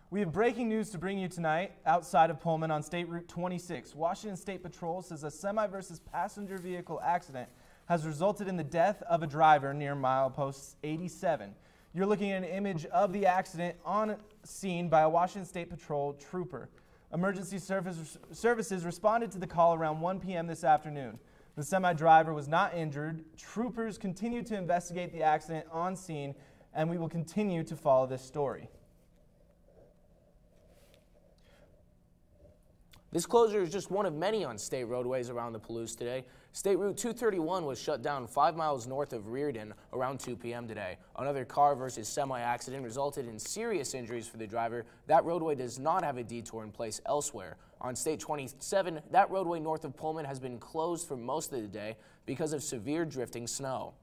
We have breaking news to bring you tonight outside of Pullman on State Route 26. Washington State Patrol says a semi versus passenger vehicle accident has resulted in the death of a driver near milepost 87. You're looking at an image of the accident on scene by a Washington State Patrol trooper. Emergency services responded to the call around 1 p.m. this afternoon. The semi-driver was not injured. Troopers continue to investigate the accident on scene, and we will continue to follow this story. This closure is just one of many on state roadways around the Palouse today. State Route 231 was shut down 5 miles north of Reardon around 2 p.m. today. Another car versus semi accident resulted in serious injuries for the driver. That roadway does not have a detour in place elsewhere. On State 27, that roadway north of Pullman has been closed for most of the day because of severe drifting snow.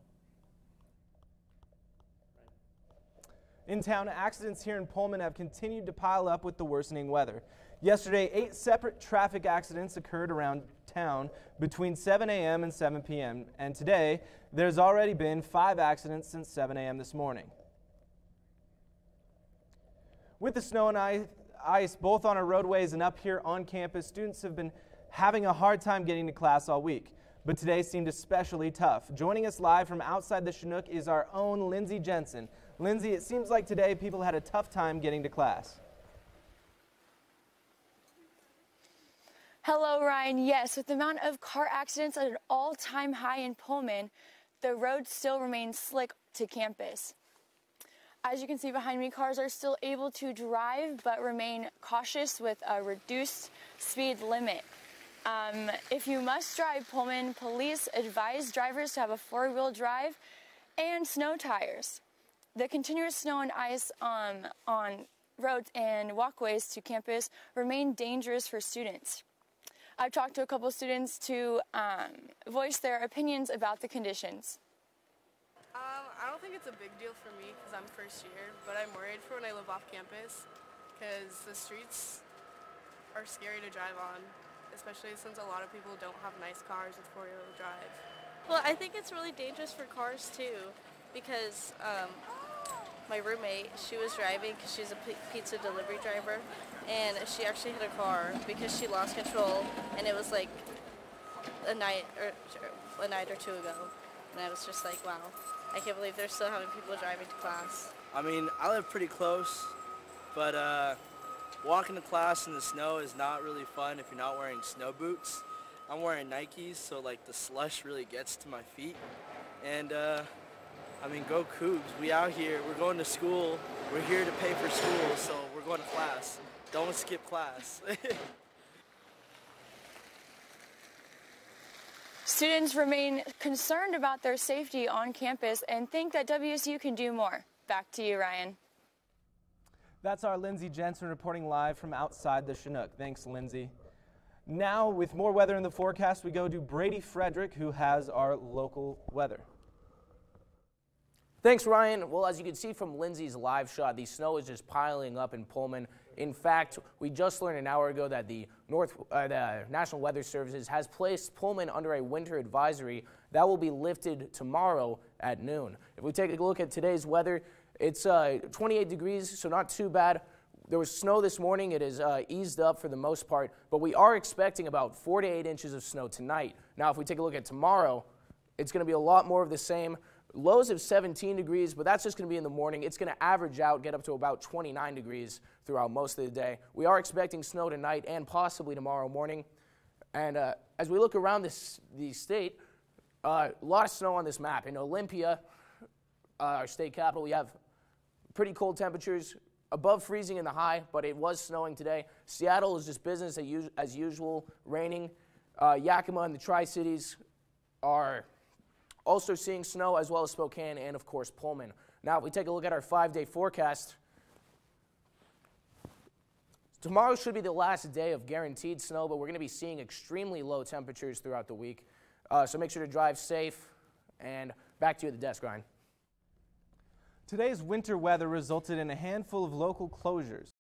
In town, accidents here in Pullman have continued to pile up with the worsening weather. Yesterday, 8 separate traffic accidents occurred around town between 7 a.m. and 7 p.m. And today, there's already been 5 accidents since 7 a.m. this morning. With the snow and ice both on our roadways and up here on campus, students have been having a hard time getting to class all week. But today seemed especially tough. Joining us live from outside the Chinook is our own Lindsay Jensen. Lindsay, it seems like today people had a tough time getting to class. Hello, Ryan. Yes, with the amount of car accidents at an all-time high in Pullman, the roads still remain slick to campus. As you can see behind me, cars are still able to drive but remain cautious with a reduced speed limit. If you must drive Pullman, police advise drivers to have a 4-wheel drive and snow tires. The continuous snow and ice on roads and walkways to campus remain dangerous for students. I've talked to a couple of students to voice their opinions about the conditions. I don't think it's a big deal for me because I'm first year, but I'm worried for when I live off campus because the streets are scary to drive on, especially since a lot of people don't have nice cars with 4-wheel drive. Well, I think it's really dangerous for cars too because my roommate, she was driving because she's a pizza delivery driver, and she actually hit a car because she lost control, and it was like a night or two ago, and I was just like, wow, I can't believe they're still having people driving to class. I mean, I live pretty close, but walking to class in the snow is not really fun if you're not wearing snow boots. I'm wearing Nikes, so like the slush really gets to my feet, and I mean, go Cougs. We out here, we're going to school, we're here to pay for school, so we're going to class. Don't skip class. Students remain concerned about their safety on campus and think that WSU can do more. Back to you, Ryan. That's our Lindsay Jensen reporting live from outside the Chinook. Thanks, Lindsay. Now, with more weather in the forecast, we go to Brady Frederick, who has our local weather. Thanks, Ryan. Well, as you can see from Lindsay's live shot, the snow is just piling up in Pullman. In fact, we just learned an hour ago that the National Weather Services has placed Pullman under a winter advisory that will be lifted tomorrow at noon. If we take a look at today's weather, it's 28 degrees, so not too bad. There was snow this morning. It is eased up for the most part, but we are expecting about 4 to 8 inches of snow tonight. Now, if we take a look at tomorrow, it's going to be a lot more of the same. Lows of 17 degrees, but that's just going to be in the morning. It's going to average out, get up to about 29 degrees throughout most of the day. We are expecting snow tonight and possibly tomorrow morning. And as we look around the state, a lot of snow on this map. In Olympia, our state capital, we have pretty cold temperatures, above freezing in the high, but it was snowing today. Seattle is just business as usual, raining. Yakima and the Tri-Cities are also seeing snow, as well as Spokane and, of course, Pullman. Now, if we take a look at our 5-day forecast, tomorrow should be the last day of guaranteed snow, but we're going to be seeing extremely low temperatures throughout the week. So make sure to drive safe. And back to you at the desk, Ryan. Today's winter weather resulted in a handful of local closures.